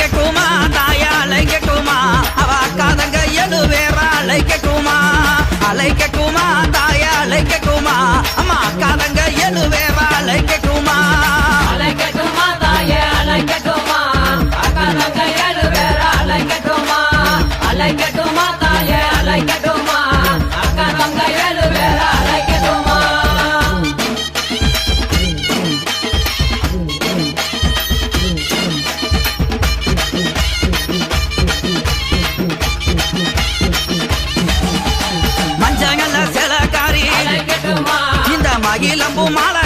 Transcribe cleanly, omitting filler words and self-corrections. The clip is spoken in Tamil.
அழைக்கட்டுமா தாயா அழைக்கட்டுமா அவ அக்காதங்க எழுவேறா அழைக்கட்டுமா அழைக்கட்டுமா தாயா அழைக்கட்டுமா அம்மா அக்காதங்க எழுவேறா அழைக்கட்டுமா அழைக்கட்டுமா தாயே அழைக்கட்டுமா அக்காதங்க எழுவேறா அழைக்கட்டுமா அழைக்கட்டுமா தாயே அழைக்கட்டுமா அக்காதங்க எழுவேறா அழைக்கட்டுமா மஞ்சங்கல்ல சிலக்காரி இந்த மகிழம்பு மாலை